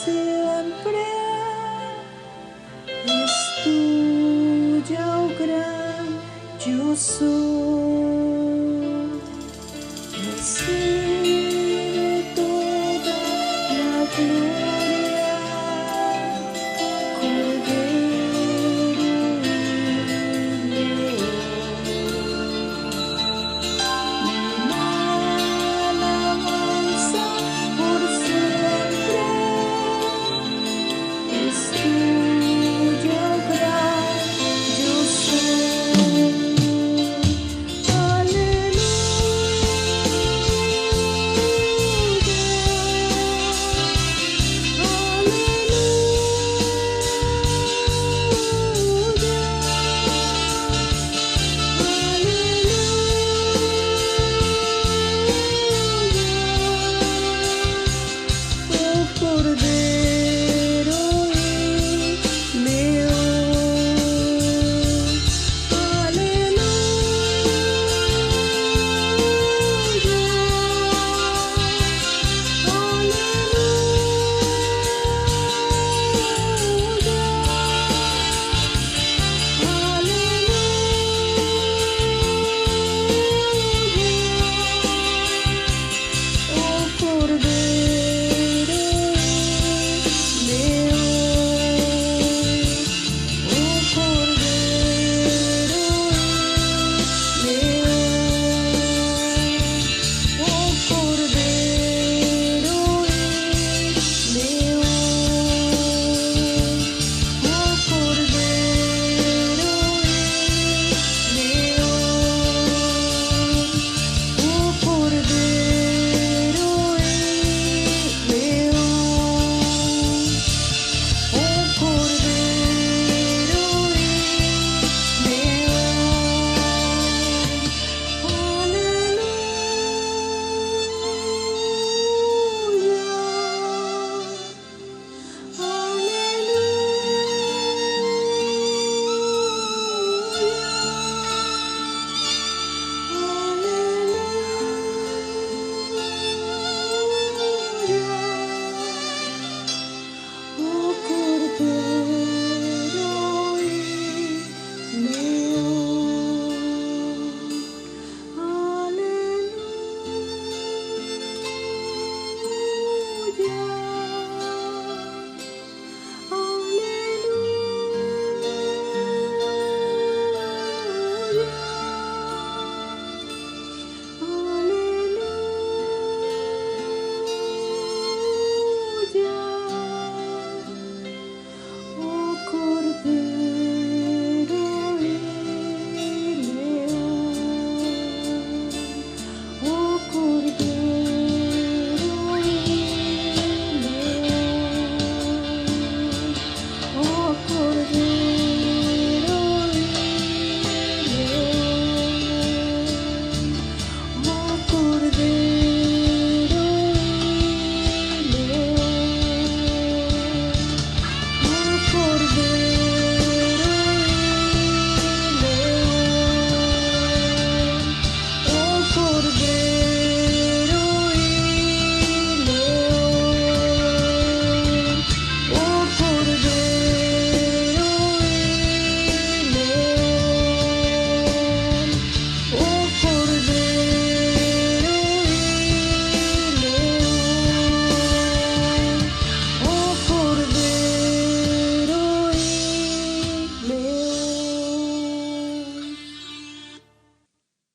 siempre es tuya, oh gran yo soy. Recibe toda la gloria, Cordero y León. Mi alabanza por siempre es tuya, oh gran yo soy.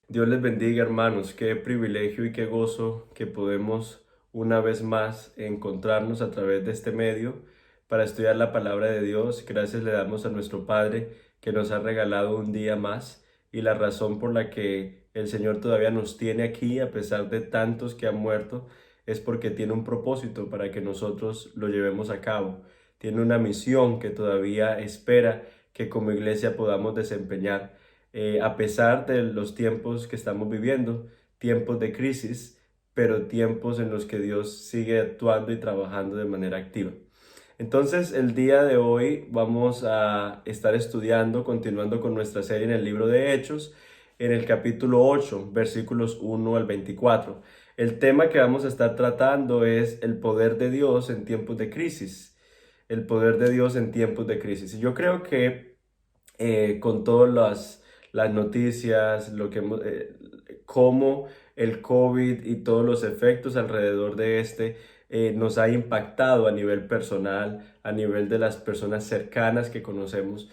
Dios les bendiga, hermanos. Qué privilegio y qué gozo que podemos una vez más encontrarnos a través de este medio para estudiar la palabra de Dios. Gracias le damos a nuestro Padre que nos ha regalado un día más, y la razón por la que el Señor todavía nos tiene aquí a pesar de tantos que han muerto es porque tiene un propósito para que nosotros lo llevemos a cabo. Tiene una misión que todavía espera que como iglesia podamos desempeñar. A pesar de los tiempos que estamos viviendo, tiempos de crisis, pero tiempos en los que Dios sigue actuando y trabajando de manera activa. Entonces, el día de hoy vamos a estar estudiando, continuando con nuestra serie en el libro de Hechos, en el capítulo 8, versículos 1 al 24. El tema que vamos a estar tratando es el poder de Dios en tiempos de crisis. El poder de Dios en tiempos de crisis. Y yo creo que con todas las noticias, cómo el COVID y todos los efectos alrededor de nos ha impactado a nivel personal, a nivel de las personas cercanas que conocemos.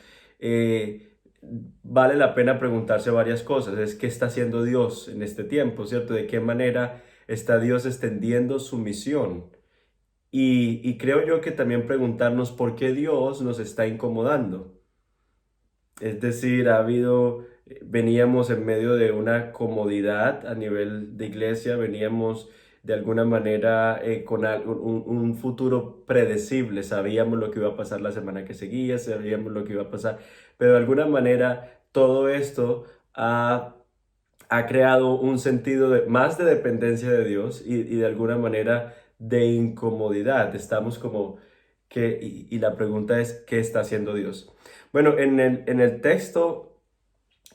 Vale la pena preguntarse varias cosas. ¿Qué está haciendo Dios en este tiempo, cierto? ¿De qué manera está Dios extendiendo su misión? Y creo yo que también preguntarnos por qué Dios nos está incomodando. Es decir, veníamos en medio de una comodidad a nivel de iglesia, veníamos de alguna manera con un futuro predecible, sabíamos lo que iba a pasar la semana que seguía, sabíamos lo que iba a pasar, pero de alguna manera todo esto ha creado un sentido más de dependencia de Dios y de alguna manera de incomodidad. Estamos como y la pregunta es, ¿qué está haciendo Dios? Bueno, en el texto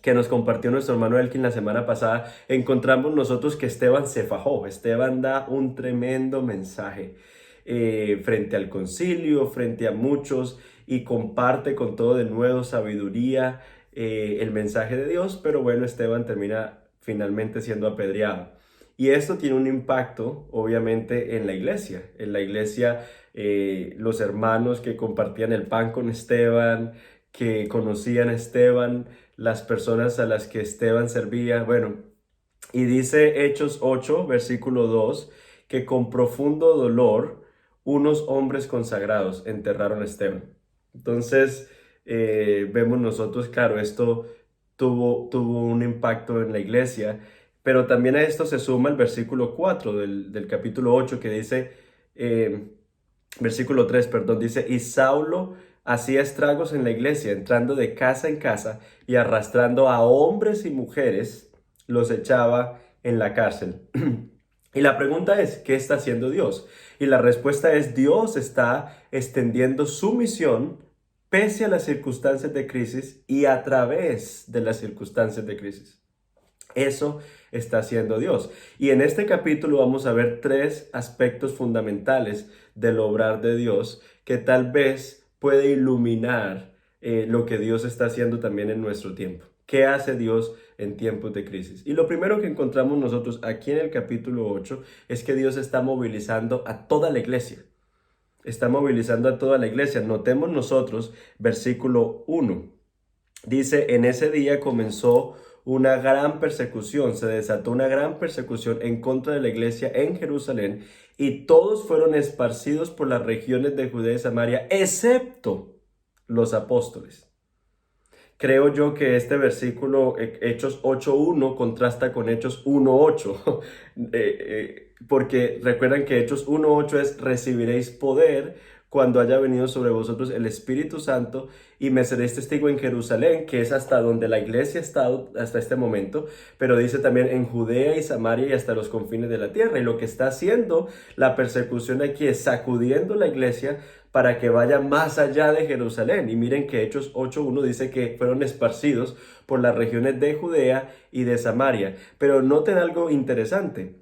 que nos compartió nuestro hermano Elkin la semana pasada, encontramos nosotros que Esteban se fajó. Esteban da un tremendo mensaje frente al concilio, frente a muchos, y comparte con todo de nuevo sabiduría el mensaje de Dios, pero bueno, Esteban termina finalmente siendo apedreado. Y esto tiene un impacto, obviamente, en la iglesia. En la iglesia, los hermanos que compartían el pan con Esteban, que conocían a Esteban, las personas a las que Esteban servía. Bueno, y dice Hechos 8, versículo 2, que con profundo dolor unos hombres consagrados enterraron a Esteban. Entonces, vemos nosotros, claro, esto tuvo un impacto en la iglesia, pero también a esto se suma el versículo 4 del capítulo 8 que dice, eh, versículo 3, perdón, dice, y Saulo hacía estragos en la iglesia, entrando de casa en casa y arrastrando a hombres y mujeres, los echaba en la cárcel. Y la pregunta es, ¿qué está haciendo Dios? Y la respuesta es, Dios está extendiendo su misión pese a las circunstancias de crisis y a través de las circunstancias de crisis. Eso está haciendo Dios. Y en este capítulo vamos a ver tres aspectos fundamentales del obrar de Dios que tal vez puede iluminar lo que Dios está haciendo también en nuestro tiempo. ¿Qué hace Dios en tiempos de crisis? Y lo primero que encontramos nosotros aquí en el capítulo 8 es que Dios está movilizando a toda la iglesia. Está movilizando a toda la iglesia. Notemos nosotros versículo 1. Dice, en ese día comenzó una gran persecución, se desató una gran persecución en contra de la iglesia en Jerusalén y todos fueron esparcidos por las regiones de Judea y Samaria, excepto los apóstoles. Creo yo que este versículo, Hechos 8.1, contrasta con Hechos 1.8, porque recuerdan que Hechos 1.8 es recibiréis poder cuando haya venido sobre vosotros el Espíritu Santo y me seréis testigo en Jerusalén, que es hasta donde la iglesia ha estado hasta este momento, pero dice también en Judea y Samaria y hasta los confines de la tierra. Y lo que está haciendo la persecución aquí es sacudiendo la iglesia para que vaya más allá de Jerusalén. Y miren que Hechos 8.1 dice que fueron esparcidos por las regiones de Judea y de Samaria. Pero noten algo interesante,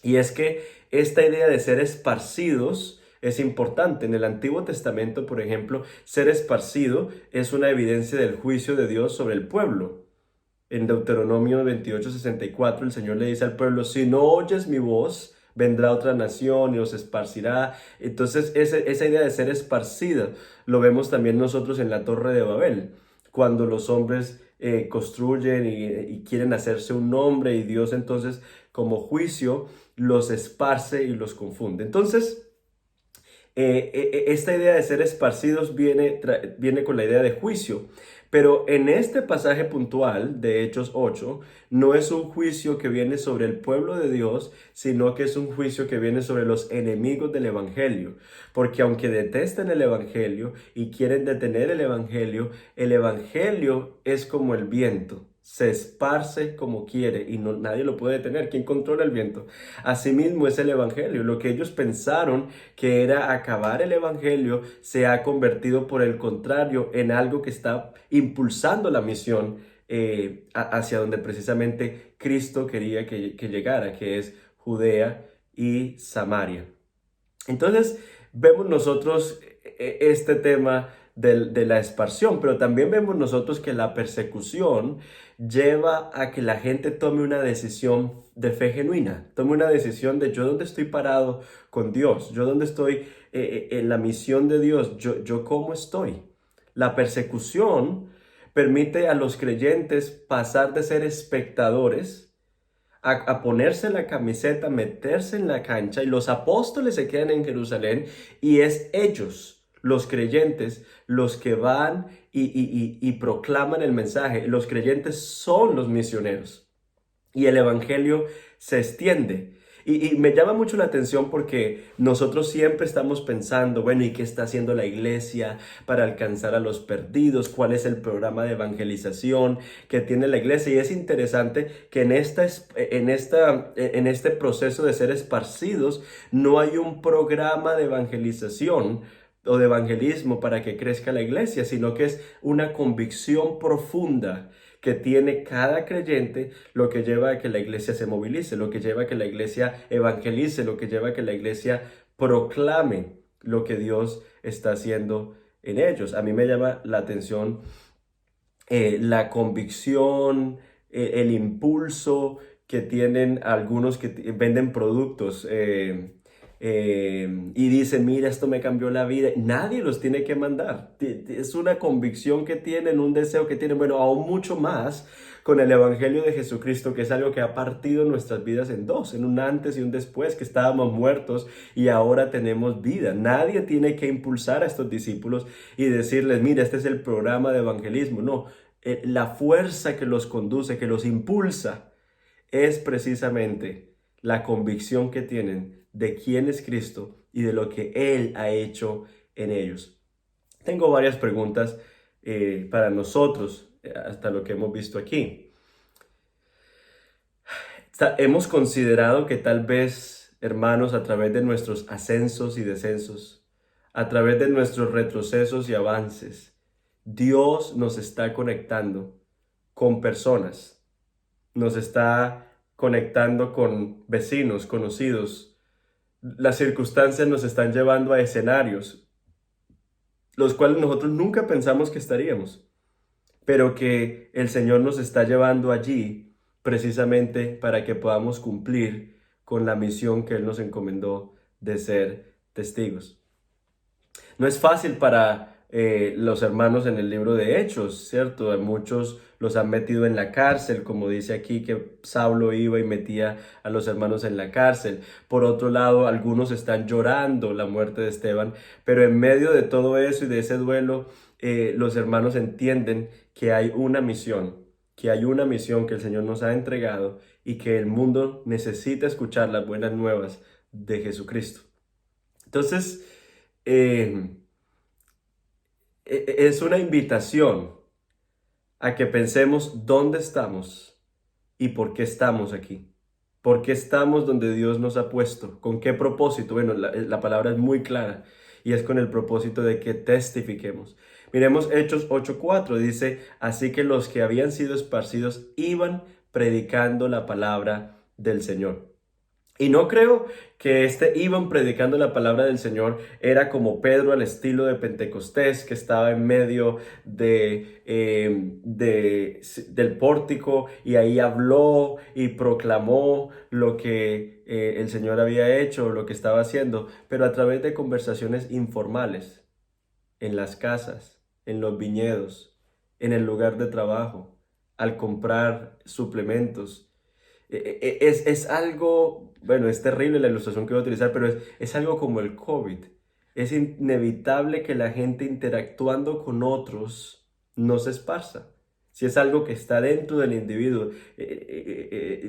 y es que esta idea de ser esparcidos es importante. En el Antiguo Testamento, por ejemplo, ser esparcido es una evidencia del juicio de Dios sobre el pueblo. En Deuteronomio 28:64 el Señor le dice al pueblo, si no oyes mi voz, vendrá otra nación y os esparcirá. Entonces esa idea de ser esparcida lo vemos también nosotros en la Torre de Babel, cuando los hombres construyen y quieren hacerse un nombre y Dios entonces como juicio los esparce y los confunde. Entonces esta idea de ser esparcidos viene con la idea de juicio, pero en este pasaje puntual de Hechos 8 no es un juicio que viene sobre el pueblo de Dios, sino que es un juicio que viene sobre los enemigos del evangelio, porque aunque detestan el evangelio y quieren detener el evangelio es como el viento. Se esparce como quiere y nadie lo puede detener. ¿Quién controla el viento? Asimismo es el evangelio. Lo que ellos pensaron que era acabar el evangelio se ha convertido por el contrario en algo que está impulsando la misión hacia donde precisamente Cristo quería que llegara, que es Judea y Samaria. Entonces vemos nosotros este tema de la esparción, pero también vemos nosotros que la persecución lleva a que la gente tome una decisión de fe genuina, tome una decisión de yo dónde estoy parado con Dios, yo dónde estoy en la misión de Dios, yo cómo estoy. La persecución permite a los creyentes pasar de ser espectadores a ponerse la camiseta, meterse en la cancha, y los apóstoles se quedan en Jerusalén y es ellos, los creyentes, los que van y proclaman el mensaje. Los creyentes son los misioneros y el evangelio se extiende. Y me llama mucho la atención porque nosotros siempre estamos pensando, bueno, ¿y qué está haciendo la iglesia para alcanzar a los perdidos? ¿Cuál es el programa de evangelización que tiene la iglesia? Y es interesante que en este proceso de ser esparcidos no hay un programa de evangelización o de evangelismo para que crezca la iglesia, sino que es una convicción profunda que tiene cada creyente, lo que lleva a que la iglesia se movilice, lo que lleva a que la iglesia evangelice, lo que lleva a que la iglesia proclame lo que Dios está haciendo en ellos. A mí me llama la atención la convicción, el impulso que tienen algunos que venden productos y dicen, mira, esto me cambió la vida. Nadie los tiene que mandar. Es una convicción que tienen, un deseo que tienen, bueno, aún mucho más con el Evangelio de Jesucristo, que es algo que ha partido nuestras vidas en dos, en un antes y un después, que estábamos muertos y ahora tenemos vida. Nadie tiene que impulsar a estos discípulos y decirles, mira, este es el programa de evangelismo. No, la fuerza que los conduce, que los impulsa, es precisamente la convicción que tienen de quién es Cristo y de lo que Él ha hecho en ellos. Tengo varias preguntas para nosotros, hasta lo que hemos visto aquí. Hemos considerado que tal vez, hermanos, a través de nuestros ascensos y descensos, a través de nuestros retrocesos y avances, Dios nos está conectando con personas, nos está conectando con vecinos, conocidos. Las circunstancias nos están llevando a escenarios, los cuales nosotros nunca pensamos que estaríamos, pero que el Señor nos está llevando allí precisamente para que podamos cumplir con la misión que Él nos encomendó de ser testigos. No es fácil para los hermanos en el libro de Hechos, ¿cierto? A muchos los han metido en la cárcel, como dice aquí que Saulo iba y metía a los hermanos en la cárcel. Por otro lado, algunos están llorando la muerte de Esteban, pero en medio de todo eso y de ese duelo, los hermanos entienden que hay una misión, que el Señor nos ha entregado y que el mundo necesita escuchar las buenas nuevas de Jesucristo. Entonces, es una invitación a que pensemos dónde estamos y por qué estamos aquí. ¿Por qué estamos donde Dios nos ha puesto? ¿Con qué propósito? Bueno, la palabra es muy clara y es con el propósito de que testifiquemos. Miremos Hechos 8:4, dice, así que los que habían sido esparcidos iban predicando la palabra del Señor. Y no creo que iban predicando la palabra del Señor era como Pedro al estilo de Pentecostés, que estaba en medio del pórtico y ahí habló y proclamó lo que el Señor había hecho, lo que estaba haciendo, pero a través de conversaciones informales, en las casas, en los viñedos, en el lugar de trabajo, al comprar suplementos. Es algo, bueno, es terrible la ilustración que voy a utilizar, pero es algo como el COVID. Es inevitable que la gente interactuando con otros no se esparza. Si es algo que está dentro del individuo,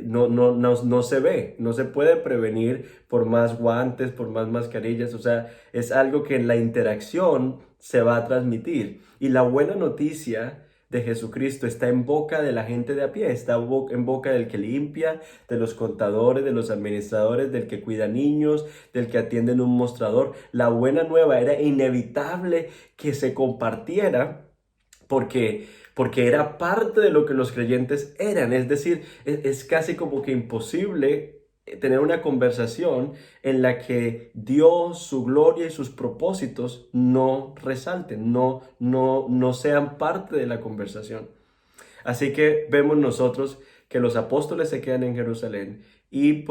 no se ve, no se puede prevenir por más guantes, por más mascarillas. O sea, es algo que en la interacción se va a transmitir. Y la buena noticia de Jesucristo está en boca de la gente de a pie, está en boca del que limpia, de los contadores, de los administradores, del que cuida niños, del que atiende en un mostrador. La buena nueva era inevitable que se compartiera porque era parte de lo que los creyentes eran. Es decir, es casi como que imposible tener una conversación en la que Dios, su gloria y sus propósitos no resalten, no sean parte de la conversación. Así que vemos nosotros que los apóstoles se quedan en Jerusalén y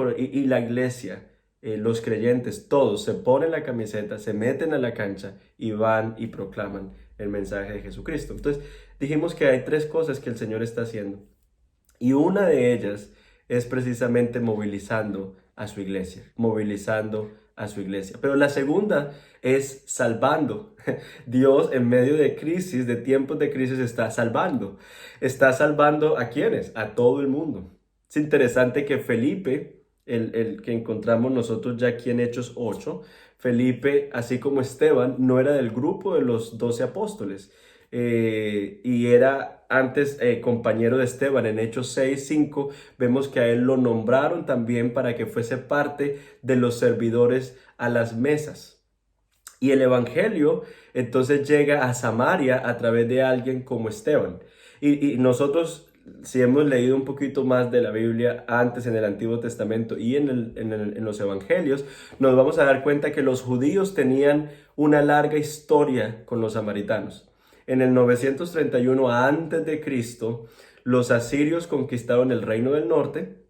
la iglesia, los creyentes, todos se ponen la camiseta, se meten a la cancha y van y proclaman el mensaje de Jesucristo. Entonces dijimos que hay tres cosas que el Señor está haciendo y una de ellas es precisamente movilizando a su iglesia, movilizando a su iglesia. Pero la segunda es salvando. Dios en medio de crisis, de tiempos de crisis, está salvando. ¿Está salvando a quiénes? A todo el mundo. Es interesante que Felipe, el que encontramos nosotros ya aquí en Hechos 8, Felipe, así como Esteban, no era del grupo de los 12 apóstoles. Y era antes compañero de Esteban. En Hechos 6:5 vemos que a él lo nombraron también para que fuese parte de los servidores a las mesas. Y el evangelio entonces llega a Samaria a través de alguien como Esteban. Y nosotros, si hemos leído un poquito más de la Biblia antes en el Antiguo Testamento y en los evangelios, nos vamos a dar cuenta que los judíos tenían una larga historia con los samaritanos. En el 931 antes de Cristo, los asirios conquistaron el reino del norte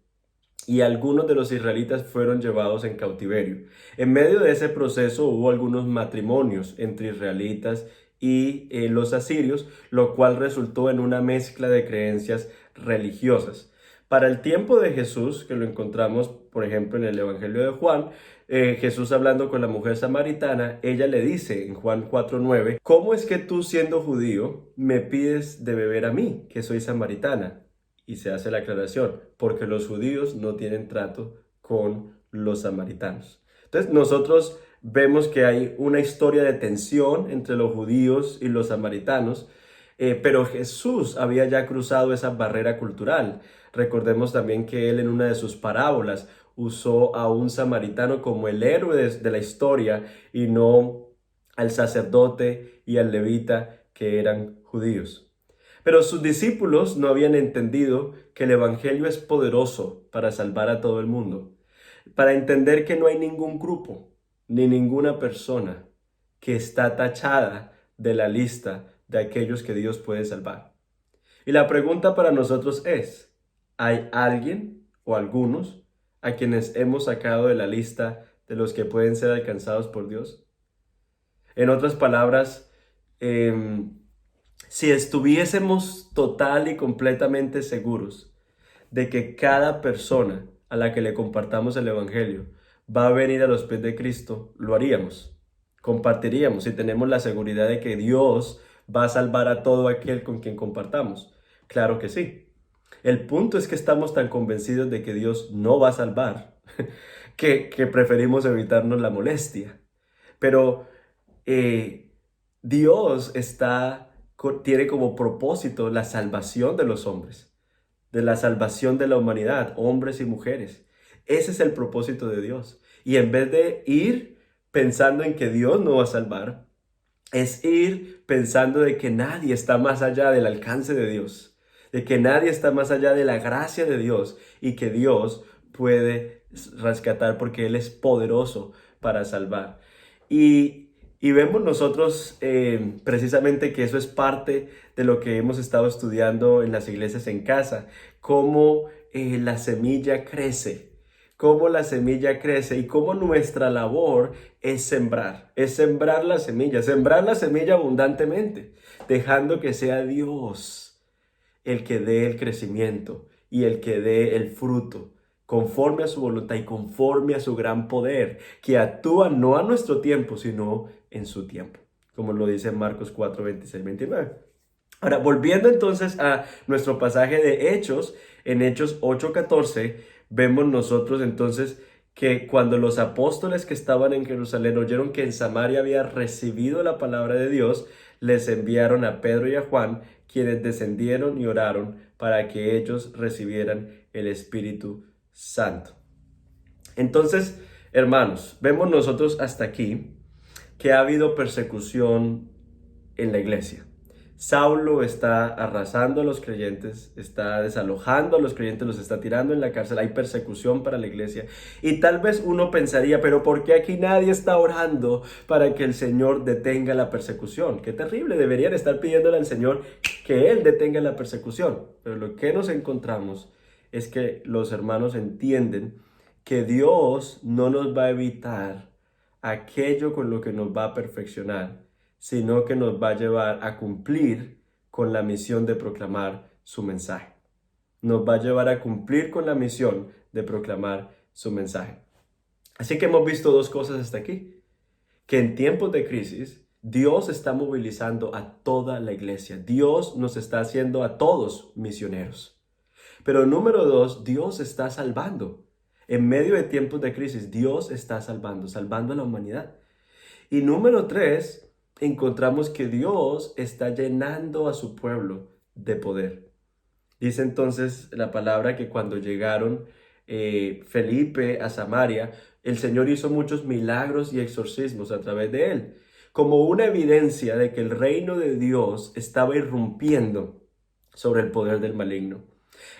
y algunos de los israelitas fueron llevados en cautiverio. En medio de ese proceso hubo algunos matrimonios entre israelitas y los asirios, lo cual resultó en una mezcla de creencias religiosas. Para el tiempo de Jesús, que lo encontramos, por ejemplo, en el Evangelio de Juan, Jesús hablando con la mujer samaritana, ella le dice en Juan 4:9, ¿cómo es que tú siendo judío me pides de beber a mí, que soy samaritana? Y se hace la aclaración, porque los judíos no tienen trato con los samaritanos. Entonces nosotros vemos que hay una historia de tensión entre los judíos y los samaritanos, pero Jesús había ya cruzado esa barrera cultural. Recordemos también que él en una de sus parábolas usó a un samaritano como el héroe de la historia y no al sacerdote y al levita que eran judíos. Pero sus discípulos no habían entendido que el evangelio es poderoso para salvar a todo el mundo, para entender que no hay ningún grupo ni ninguna persona que está tachada de la lista de aquellos que Dios puede salvar. Y la pregunta para nosotros es, ¿hay alguien o algunos a quienes hemos sacado de la lista de los que pueden ser alcanzados por Dios? En otras palabras, si estuviésemos total y completamente seguros de que cada persona a la que le compartamos el evangelio va a venir a los pies de Cristo, lo haríamos. Compartiríamos si tenemos la seguridad de que Dios va a salvar a todo aquel con quien compartamos. Claro que sí. El punto es que estamos tan convencidos de que Dios no va a salvar que preferimos evitarnos la molestia. Pero Dios tiene como propósito la salvación de los hombres, de la salvación de la humanidad, hombres y mujeres. Ese es el propósito de Dios. Y en vez de ir pensando en que Dios no va a salvar, es ir pensando de que nadie está más allá del alcance de Dios, de que nadie está más allá de la gracia de Dios y que Dios puede rescatar porque Él es poderoso para salvar. Y vemos nosotros precisamente que eso es parte de lo que hemos estado estudiando en las iglesias en casa, cómo la semilla crece, cómo la semilla crece y cómo nuestra labor es sembrar la semilla abundantemente, dejando que sea Dios el que dé el crecimiento y el que dé el fruto, conforme a su voluntad y conforme a su gran poder, que actúa no a nuestro tiempo, sino en su tiempo, como lo dice Marcos 4, 26, 29. Ahora, volviendo entonces a nuestro pasaje de Hechos, en Hechos 8:14, vemos nosotros entonces que cuando los apóstoles que estaban en Jerusalén oyeron que en Samaria había recibido la palabra de Dios, les enviaron a Pedro y a Juan, quienes descendieron y oraron para que ellos recibieran el Espíritu Santo. Entonces, hermanos, vemos nosotros hasta aquí que ha habido persecución en la iglesia. Saulo está arrasando a los creyentes, está desalojando a los creyentes, los está tirando en la cárcel, hay persecución para la iglesia. Y tal vez uno pensaría, pero ¿por qué aquí nadie está orando para que el Señor detenga la persecución? Qué terrible, deberían estar pidiéndole al Señor que Él detenga la persecución. Pero lo que nos encontramos es que los hermanos entienden que Dios no nos va a evitar aquello con lo que nos va a perfeccionar, sino que nos va a llevar a cumplir con la misión de proclamar su mensaje. Nos va a llevar a cumplir con la misión de proclamar su mensaje. Así que hemos visto dos cosas hasta aquí. Que en tiempos de crisis, Dios está movilizando a toda la iglesia. Dios nos está haciendo a todos misioneros. Pero número dos, Dios está salvando. En medio de tiempos de crisis, Dios está salvando a la humanidad. Y número tres, encontramos que Dios está llenando a su pueblo de poder. Dice entonces la palabra que cuando llegaron Felipe a Samaria, el Señor hizo muchos milagros y exorcismos a través de él, como una evidencia de que el reino de Dios estaba irrumpiendo sobre el poder del maligno.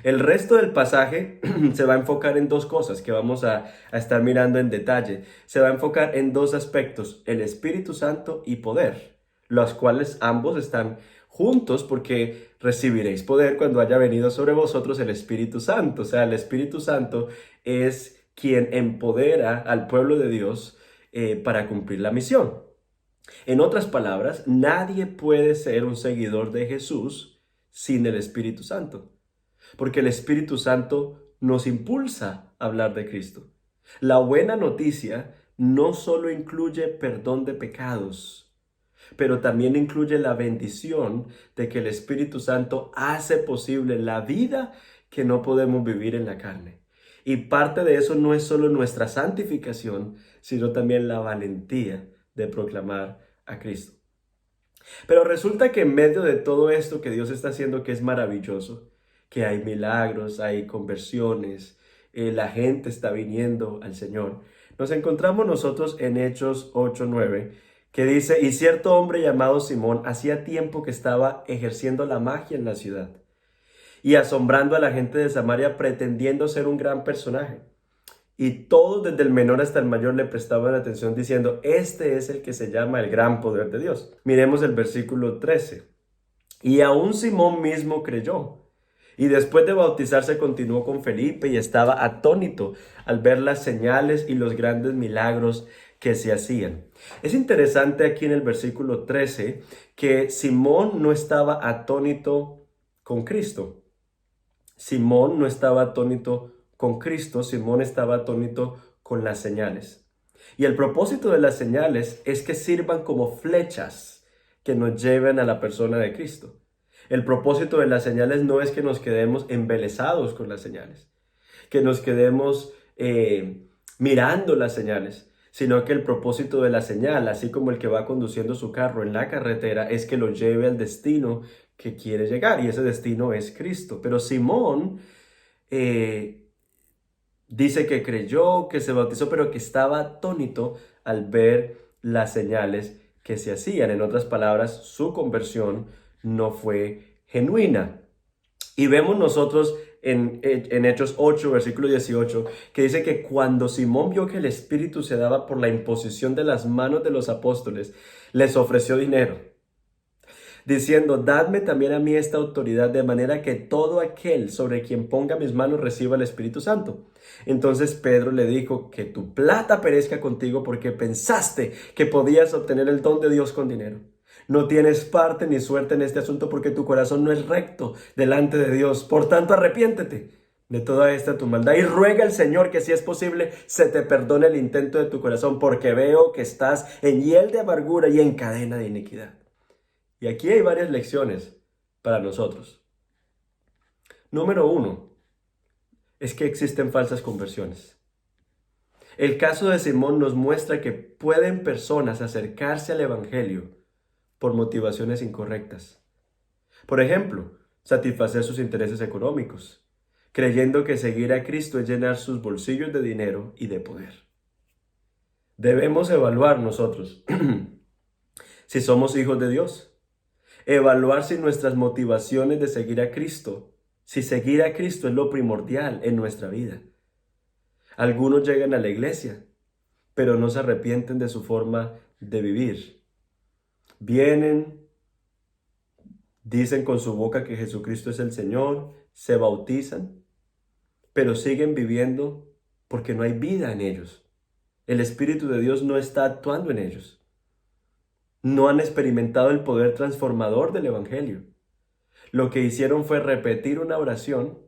El resto del pasaje se va a enfocar en dos cosas que vamos a estar mirando en detalle. Se va a enfocar en dos aspectos, el Espíritu Santo y poder, los cuales ambos están juntos porque recibiréis poder cuando haya venido sobre vosotros el Espíritu Santo. O sea, el Espíritu Santo es quien empodera al pueblo de Dios para cumplir la misión. En otras palabras, nadie puede ser un seguidor de Jesús sin el Espíritu Santo. Porque el Espíritu Santo nos impulsa a hablar de Cristo. La buena noticia no solo incluye perdón de pecados, pero también incluye la bendición de que el Espíritu Santo hace posible la vida que no podemos vivir en la carne. Y parte de eso no es solo nuestra santificación, sino también la valentía de proclamar a Cristo. Pero resulta que en medio de todo esto que Dios está haciendo, que es maravilloso, que hay milagros, hay conversiones, la gente está viniendo al Señor. Nos encontramos nosotros en Hechos 8:9, que dice, y cierto hombre llamado Simón hacía tiempo que estaba ejerciendo la magia en la ciudad y asombrando a la gente de Samaria pretendiendo ser un gran personaje. Y todos, desde el menor hasta el mayor, le prestaban atención diciendo, este es el que se llama el gran poder de Dios. Miremos el versículo 13. Y aún Simón mismo creyó. Y después de bautizarse continuó con Felipe y estaba atónito al ver las señales y los grandes milagros que se hacían. Es interesante aquí en el versículo 13 que Simón no estaba atónito con Cristo. Simón no estaba atónito con Cristo, Simón estaba atónito con las señales. Y el propósito de las señales es que sirvan como flechas que nos lleven a la persona de Cristo. El propósito de las señales no es que nos quedemos embelesados con las señales, que nos quedemos mirando las señales, sino que el propósito de la señal, así como el que va conduciendo su carro en la carretera, es que lo lleve al destino que quiere llegar, y ese destino es Cristo. Pero Simón dice que creyó, que se bautizó, pero que estaba atónito al ver las señales que se hacían. En otras palabras, su conversión no fue genuina. Y vemos nosotros en Hechos 8, versículo 18, que dice que cuando Simón vio que el Espíritu se daba por la imposición de las manos de los apóstoles, les ofreció dinero, diciendo, dadme también a mí esta autoridad, de manera que todo aquel sobre quien ponga mis manos reciba el Espíritu Santo. Entonces Pedro le dijo, que tu plata perezca contigo, porque pensaste que podías obtener el don de Dios con dinero. No tienes parte ni suerte en este asunto, porque tu corazón no es recto delante de Dios. Por tanto, arrepiéntete de toda esta tu maldad y ruega al Señor que, si es posible, se te perdone el intento de tu corazón, porque veo que estás en hiel de amargura y en cadena de iniquidad. Y aquí hay varias lecciones para nosotros. Número 1 es que existen falsas conversiones. El caso de Simón nos muestra que pueden personas acercarse al Evangelio por motivaciones incorrectas. Por ejemplo, satisfacer sus intereses económicos, creyendo que seguir a Cristo es llenar sus bolsillos de dinero y de poder. Debemos evaluar nosotros si somos hijos de Dios. evaluar si nuestras motivaciones de seguir a Cristo, si seguir a Cristo es lo primordial en nuestra vida. Algunos llegan a la iglesia, pero no se arrepienten de su forma de vivir. Vienen, dicen con su boca que Jesucristo es el Señor, se bautizan, pero siguen viviendo porque no hay vida en ellos. El Espíritu de Dios no está actuando en ellos. No han experimentado el poder transformador del Evangelio. Lo que hicieron fue repetir una oración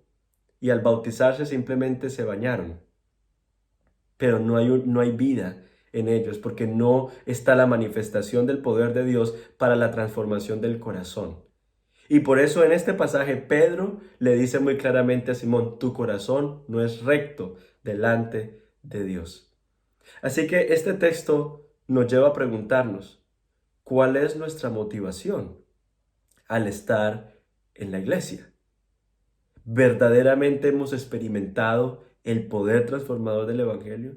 y al bautizarse simplemente se bañaron. Pero no hay vida en ellos porque no está la manifestación del poder de Dios para la transformación del corazón. Y por eso en este pasaje Pedro le dice muy claramente a Simón, tu corazón no es recto delante de Dios. Así que este texto nos lleva a preguntarnos, ¿cuál es nuestra motivación al estar en la iglesia? ¿Verdaderamente hemos experimentado el poder transformador del Evangelio?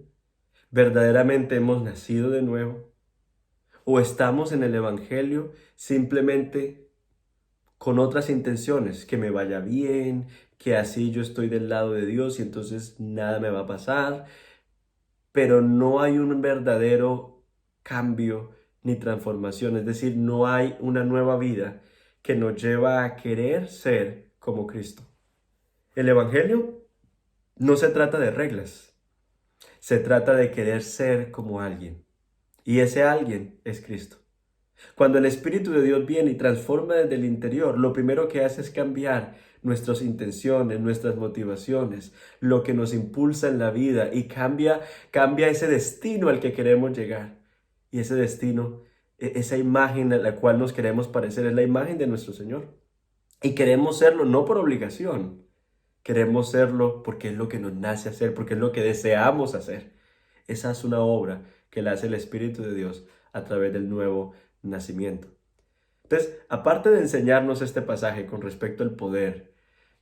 ¿Verdaderamente hemos nacido de nuevo? ¿O estamos en el Evangelio simplemente con otras intenciones? Que me vaya bien, que así yo estoy del lado de Dios y entonces nada me va a pasar, pero no hay un verdadero cambio ni transformación, es decir, no hay una nueva vida que nos lleva a querer ser como Cristo. El Evangelio no se trata de reglas, se trata de querer ser como alguien, y ese alguien es Cristo. Cuando el Espíritu de Dios viene y transforma desde el interior, lo primero que hace es cambiar nuestras intenciones, nuestras motivaciones, lo que nos impulsa en la vida y cambia ese destino al que queremos llegar. Y ese destino, esa imagen a la cual nos queremos parecer, es la imagen de nuestro Señor. Y queremos serlo no por obligación, queremos serlo porque es lo que nos nace hacer, porque es lo que deseamos hacer. Esa es una obra que la hace el Espíritu de Dios a través del nuevo nacimiento. Entonces, aparte de enseñarnos este pasaje con respecto al poder,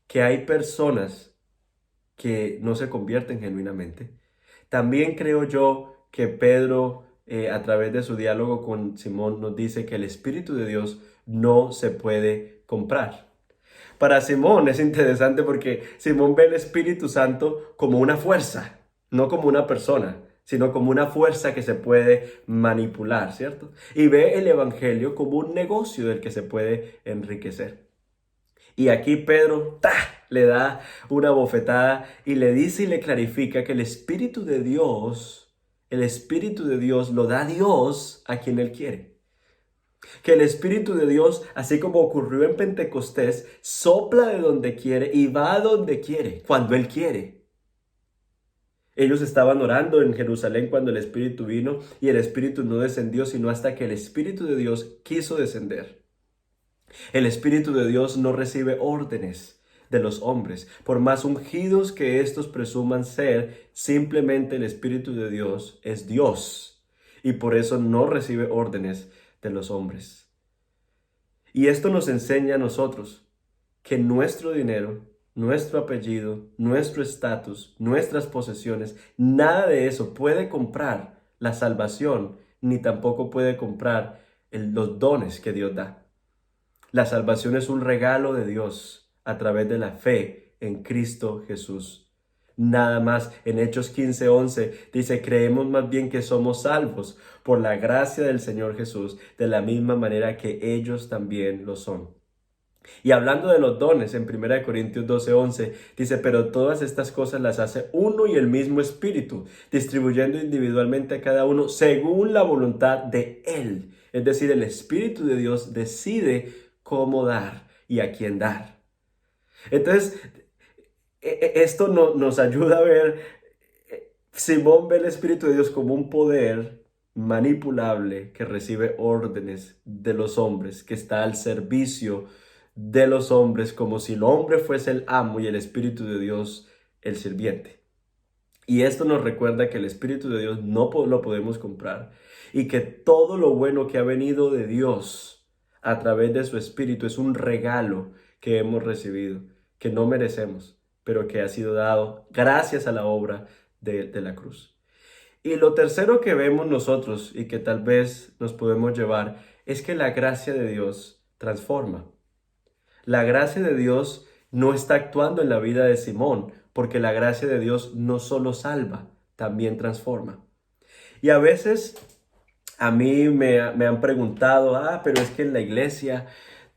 que hay personas que no se convierten genuinamente, también creo yo que Pedro, a través de su diálogo con Simón, nos dice que el Espíritu de Dios no se puede comprar. Para Simón es interesante porque Simón ve el Espíritu Santo como una fuerza, no como una persona, sino como una fuerza que se puede manipular, ¿cierto? Y ve el Evangelio como un negocio del que se puede enriquecer. Y aquí Pedro le da una bofetada y le dice y le clarifica que el Espíritu de Dios lo da Dios a quien Él quiere. Que el Espíritu de Dios, así como ocurrió en Pentecostés, sopla de donde quiere y va a donde quiere, cuando Él quiere. Ellos estaban orando en Jerusalén cuando el Espíritu vino y el Espíritu no descendió sino hasta que el Espíritu de Dios quiso descender. El Espíritu de Dios no recibe órdenes de los hombres, por más ungidos que estos presuman ser, simplemente el Espíritu de Dios es Dios y por eso no recibe órdenes de los hombres. Y esto nos enseña a nosotros que nuestro dinero, nuestro apellido, nuestro estatus, nuestras posesiones, nada de eso puede comprar la salvación, ni tampoco puede comprar los dones que Dios da. La salvación es un regalo de Dios a través de la fe en Cristo Jesús. Nada más. En Hechos 15:11 dice, creemos más bien que somos salvos por la gracia del Señor Jesús, de la misma manera que ellos también lo son. Y hablando de los dones, en 1 Corintios 12:11 dice, pero todas estas cosas las hace uno y el mismo Espíritu, distribuyendo individualmente a cada uno según la voluntad de Él. Es decir, el Espíritu de Dios decide cómo dar y a quién dar. Entonces, esto nos ayuda a ver, Simón ve el Espíritu de Dios como un poder manipulable que recibe órdenes de los hombres, que está al servicio de los hombres, como si el hombre fuese el amo y el Espíritu de Dios el sirviente. Y esto nos recuerda que el Espíritu de Dios no lo podemos comprar y que todo lo bueno que ha venido de Dios a través de su Espíritu es un regalo que hemos recibido, que no merecemos, pero que ha sido dado gracias a la obra de la cruz. Y lo tercero que vemos nosotros y que tal vez nos podemos llevar es que la gracia de Dios transforma. La gracia de Dios no está actuando en la vida de Simón, porque la gracia de Dios no solo salva, también transforma. Y a veces a mí me han preguntado, pero es que en la iglesia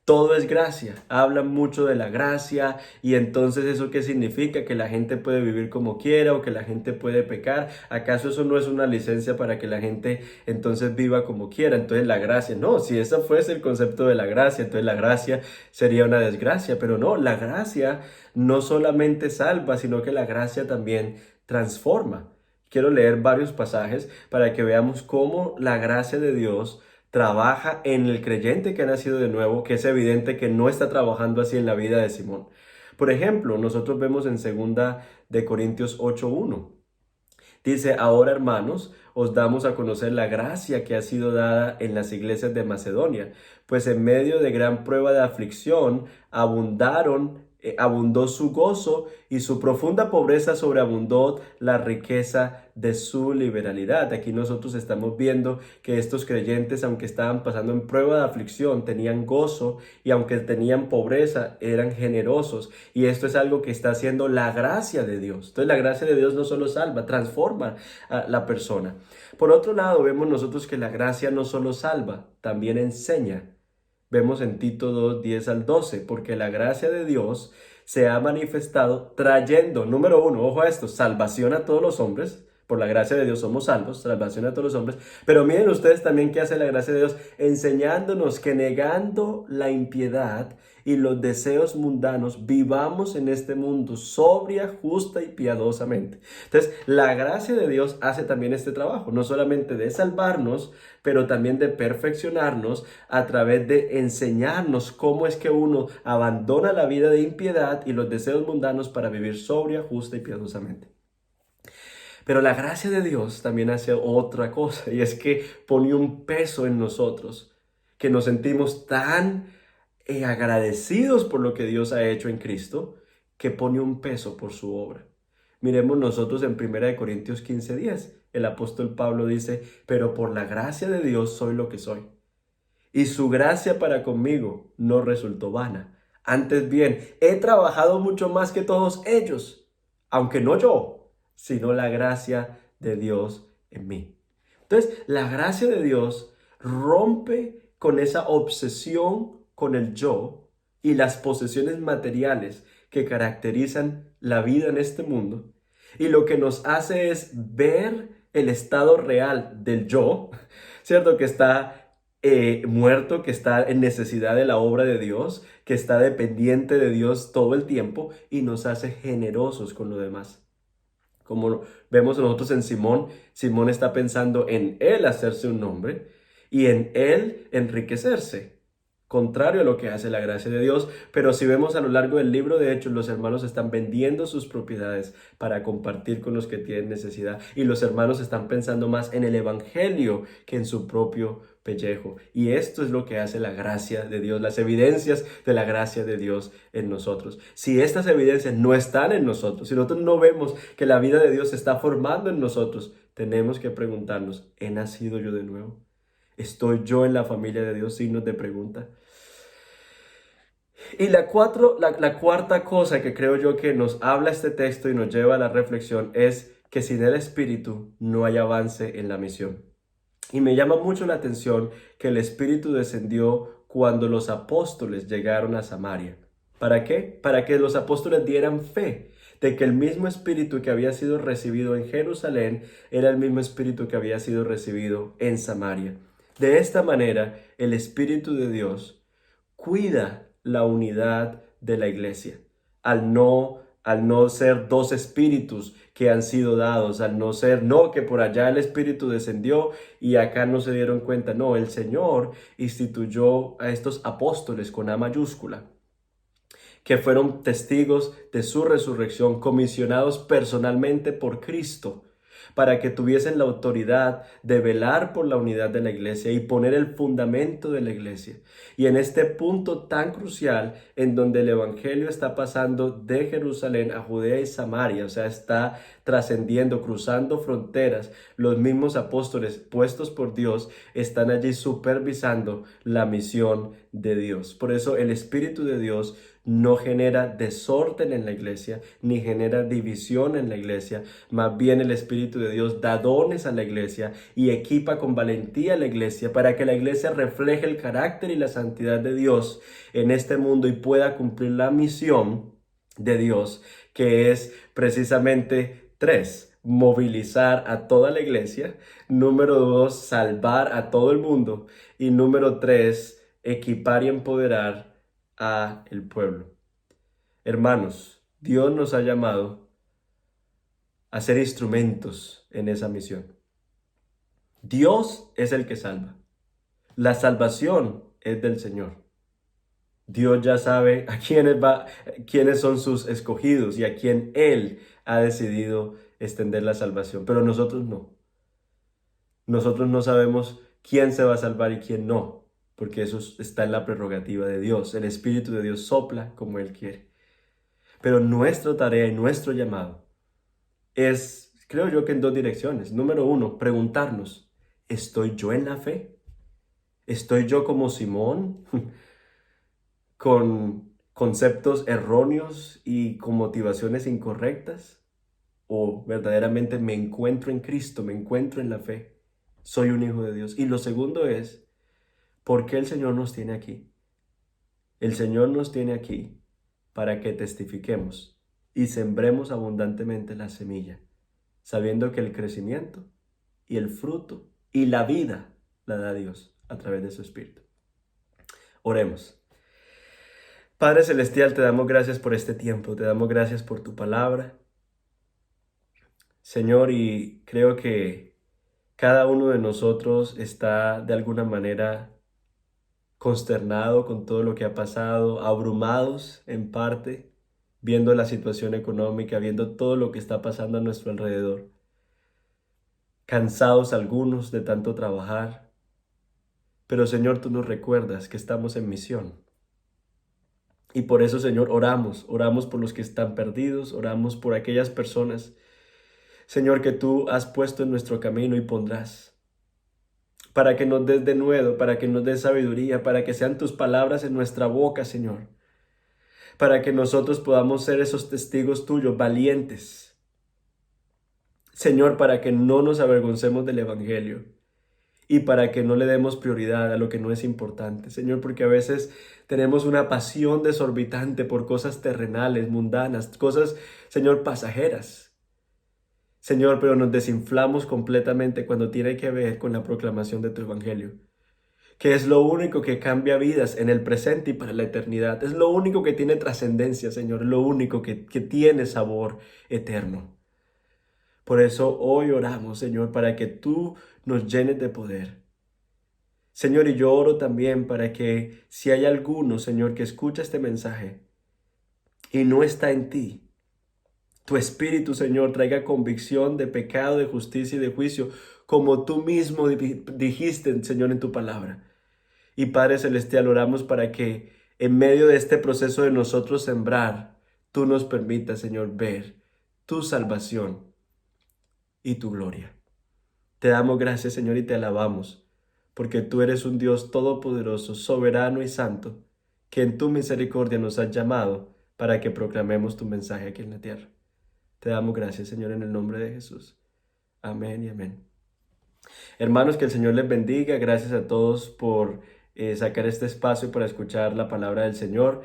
todo es gracia. Hablan mucho de la gracia y entonces ¿eso qué significa? ¿Que la gente puede vivir como quiera o que la gente puede pecar? ¿Acaso eso no es una licencia para que la gente entonces viva como quiera? Entonces la gracia, no, si ese fuese el concepto de la gracia, entonces la gracia sería una desgracia, pero no, la gracia no solamente salva, sino que la gracia también transforma. Quiero leer varios pasajes para que veamos cómo la gracia de Dios trabaja en el creyente que ha nacido de nuevo, que es evidente que no está trabajando así en la vida de Simón. Por ejemplo, nosotros vemos en 2 Corintios 8:1. Dice, ahora hermanos, os damos a conocer la gracia que ha sido dada en las iglesias de Macedonia, pues en medio de gran prueba de aflicción abundó su gozo y su profunda pobreza sobreabundó la riqueza de su liberalidad. Aquí nosotros estamos viendo que estos creyentes, aunque estaban pasando en prueba de aflicción, tenían gozo y aunque tenían pobreza, eran generosos. Y esto es algo que está haciendo la gracia de Dios. Entonces la gracia de Dios no solo salva, transforma a la persona. Por otro lado, vemos nosotros que la gracia no solo salva, también enseña. Vemos en Tito 2:10-12, porque la gracia de Dios se ha manifestado trayendo, número uno, ojo a esto, salvación a todos los hombres. Por la gracia de Dios somos salvos, salvación a todos los hombres. Pero miren ustedes también qué hace la gracia de Dios, enseñándonos que negando la impiedad y los deseos mundanos, vivamos en este mundo sobria, justa y piadosamente. Entonces, la gracia de Dios hace también este trabajo, no solamente de salvarnos, pero también de perfeccionarnos a través de enseñarnos cómo es que uno abandona la vida de impiedad y los deseos mundanos para vivir sobria, justa y piadosamente. Pero la gracia de Dios también hace otra cosa, y es que pone un peso en nosotros, que nos sentimos tan agradecidos por lo que Dios ha hecho en Cristo, que pone un peso por su obra. Miremos nosotros en 1 Corintios 15:10. El apóstol Pablo dice, pero por la gracia de Dios soy lo que soy. Y su gracia para conmigo no resultó vana. Antes bien, he trabajado mucho más que todos ellos, aunque no yo, sino la gracia de Dios en mí. Entonces, la gracia de Dios rompe con esa obsesión con el yo y las posesiones materiales que caracterizan la vida en este mundo. Y lo que nos hace es ver el estado real del yo, ¿cierto? Que está muerto, que está en necesidad de la obra de Dios, que está dependiente de Dios todo el tiempo y nos hace generosos con lo demás. Como vemos nosotros en Simón, Simón está pensando en él hacerse un nombre y en él enriquecerse, contrario a lo que hace la gracia de Dios. Pero si vemos a lo largo del libro de Hechos, los hermanos están vendiendo sus propiedades para compartir con los que tienen necesidad, y los hermanos están pensando más en el evangelio que en su propio pellejo. Y esto es lo que hace la gracia de Dios, las evidencias de la gracia de Dios en nosotros. Si estas evidencias no están en nosotros, si nosotros no vemos que la vida de Dios se está formando en nosotros, tenemos que preguntarnos, ¿he nacido yo de nuevo? ¿Estoy yo en la familia de Dios? Signos de pregunta. Y la cuarta cosa que creo yo que nos habla este texto y nos lleva a la reflexión es que sin el Espíritu no hay avance en la misión. Y me llama mucho la atención que el Espíritu descendió cuando los apóstoles llegaron a Samaria. ¿Para qué? Para que los apóstoles dieran fe de que el mismo Espíritu que había sido recibido en Jerusalén era el mismo Espíritu que había sido recibido en Samaria. De esta manera, el Espíritu de Dios cuida la unidad de la iglesia. Al no ser dos espíritus que han sido dados, al no ser, no, que por allá el Espíritu descendió y acá no se dieron cuenta. No, el Señor instituyó a estos apóstoles con A mayúscula, que fueron testigos de su resurrección, comisionados personalmente por Cristo, para que tuviesen la autoridad de velar por la unidad de la iglesia y poner el fundamento de la iglesia. Y en este punto tan crucial, en donde el evangelio está pasando de Jerusalén a Judea y Samaria, o sea, está trascendiendo, cruzando fronteras, los mismos apóstoles puestos por Dios están allí supervisando la misión de Dios. Por eso el Espíritu de Dios no genera desorden en la iglesia, ni genera división en la iglesia. Más bien el Espíritu de Dios da dones a la iglesia y equipa con valentía a la iglesia para que la iglesia refleje el carácter y la santidad de Dios en este mundo y pueda cumplir la misión de Dios, que es precisamente tres: movilizar a toda la iglesia; número dos, salvar a todo el mundo; y número tres, equipar y empoderar a el pueblo. Hermanos, Dios nos ha llamado a ser instrumentos en esa misión. Dios es el que salva. La salvación es del Señor. Dios ya sabe a quiénes son sus escogidos y a quién Él ha decidido extender la salvación, pero nosotros no. Nosotros no sabemos quién se va a salvar y quién no, porque eso está en la prerrogativa de Dios. El Espíritu de Dios sopla como Él quiere. Pero nuestra tarea y nuestro llamado es, creo yo, que en dos direcciones. Número uno, preguntarnos: ¿estoy yo en la fe? ¿Estoy yo como Simón, con conceptos erróneos y con motivaciones incorrectas? ¿O verdaderamente me encuentro en Cristo, me encuentro en la fe? Soy un hijo de Dios. Y lo segundo es, ¿por qué el Señor nos tiene aquí? El Señor nos tiene aquí para que testifiquemos y sembremos abundantemente la semilla, sabiendo que el crecimiento y el fruto y la vida la da Dios a través de su Espíritu. Oremos. Padre Celestial, te damos gracias por este tiempo, te damos gracias por tu palabra, Señor, y creo que cada uno de nosotros está de alguna manera consternado con todo lo que ha pasado, abrumados en parte, viendo la situación económica, viendo todo lo que está pasando a nuestro alrededor, cansados algunos de tanto trabajar. Pero Señor, tú nos recuerdas que estamos en misión. Y por eso, Señor, oramos por los que están perdidos, oramos por aquellas personas, Señor, que tú has puesto en nuestro camino y pondrás, para que nos des denuedo, para que nos des sabiduría, para que sean tus palabras en nuestra boca, Señor, para que nosotros podamos ser esos testigos tuyos, valientes, Señor, para que no nos avergoncemos del Evangelio y para que no le demos prioridad a lo que no es importante, Señor, porque a veces tenemos una pasión desorbitante por cosas terrenales, mundanas, cosas, Señor, pasajeras. Señor, pero nos desinflamos completamente cuando tiene que ver con la proclamación de tu Evangelio, que es lo único que cambia vidas en el presente y para la eternidad. Es lo único que tiene trascendencia, Señor, lo único que tiene sabor eterno. Por eso hoy oramos, Señor, para que tú nos llenes de poder. Señor, y yo oro también para que si hay alguno, Señor, que escucha este mensaje y no está en ti, tu Espíritu, Señor, traiga convicción de pecado, de justicia y de juicio, como tú mismo dijiste, Señor, en tu palabra. Y Padre Celestial, oramos para que en medio de este proceso de nosotros sembrar, tú nos permitas, Señor, ver tu salvación y tu gloria. Te damos gracias, Señor, y te alabamos, porque tú eres un Dios todopoderoso, soberano y santo, que en tu misericordia nos has llamado para que proclamemos tu mensaje aquí en la tierra. Te damos gracias, Señor, en el nombre de Jesús. Amén y amén. Hermanos, que el Señor les bendiga. Gracias a todos por sacar este espacio para escuchar la palabra del Señor.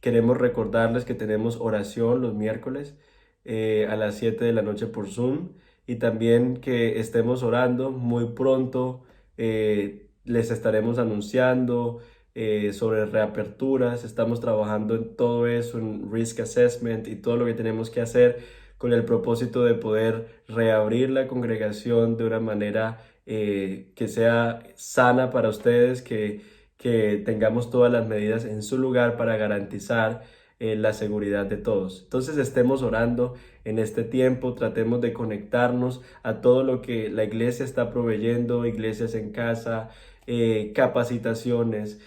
Queremos recordarles que tenemos oración los miércoles a las 7 de la noche por Zoom, y también que estemos orando muy pronto. Les estaremos anunciando sobre reaperturas. Estamos trabajando en todo eso, en risk assessment y todo lo que tenemos que hacer con el propósito de poder reabrir la congregación de una manera que sea sana para ustedes, que tengamos todas las medidas en su lugar para garantizar la seguridad de todos. Entonces estemos orando en este tiempo, tratemos de conectarnos a todo lo que la iglesia está proveyendo, iglesias en casa, capacitaciones.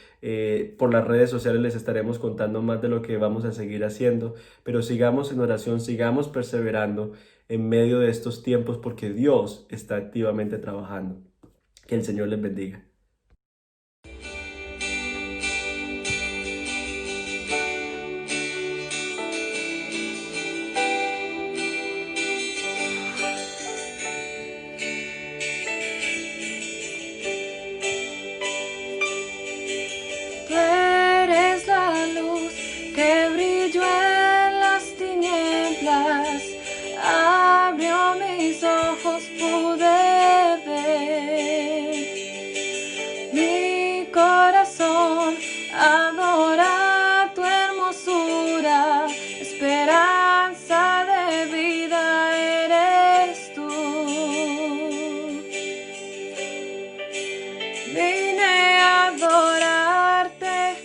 Por las redes sociales les estaremos contando más de lo que vamos a seguir haciendo, pero sigamos en oración, sigamos perseverando en medio de estos tiempos porque Dios está activamente trabajando. Que el Señor les bendiga. Tú eres la luz que brilló en las tinieblas, abrió mis ojos, pude ver. Mi corazón adora tu hermosura, esperanza de vida eres tú. Vine a adorarte,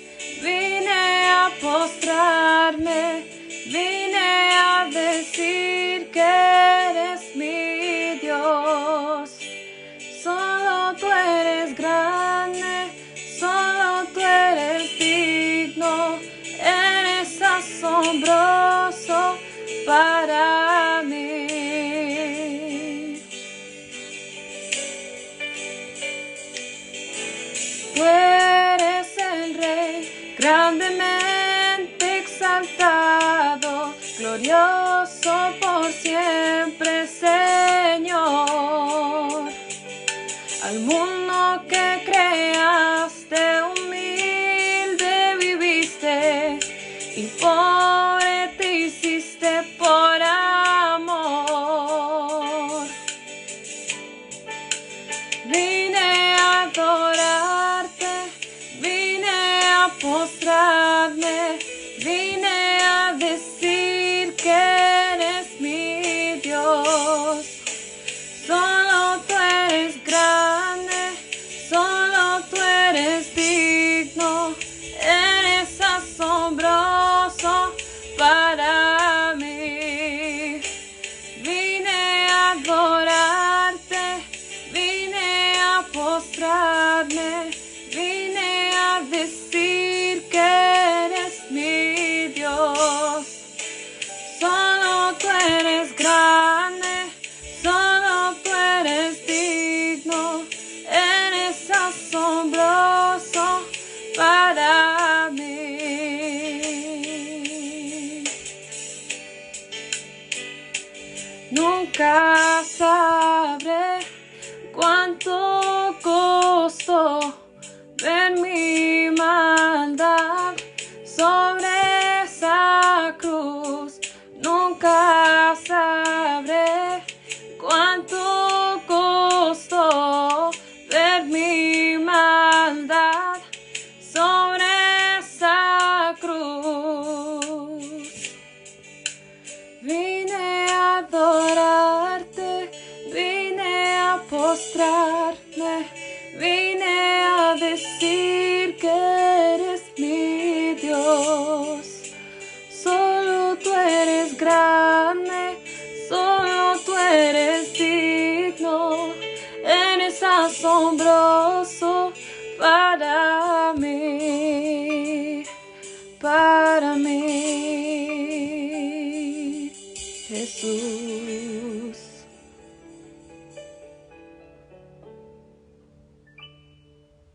vine a postrarme, vine a decir que eres mi Dios. Solo tú eres grande, solo tú eres digno, eres asombroso para mí. Tú eres el Rey, grandemente exaltado, glorioso por siempre, Señor. Al mundo que creaste, humilde viviste, y pobre te hiciste por amor. Vine a adorarte, vine a postrarme, vine a decir que eres mi Dios. Solo tú eres grande, solo tú eres digno, eres asombroso para mí. Vine a adorarte, vine a postrarme, vine a decir que eres mi Dios. Solo tú eres grande, solo tú eres digno, eres asombroso para mí. Nunca sabré cuánto costó ver mi maldad sobre esa cruz. Nunca sabré cuánto costó ver mi maldad sobre esa cruz. Vine a adorarte, vine a postrarme, vine a decir que eres mi Dios. Solo tú eres grande, solo tú eres digno, eres asombroso para mí, Jesús.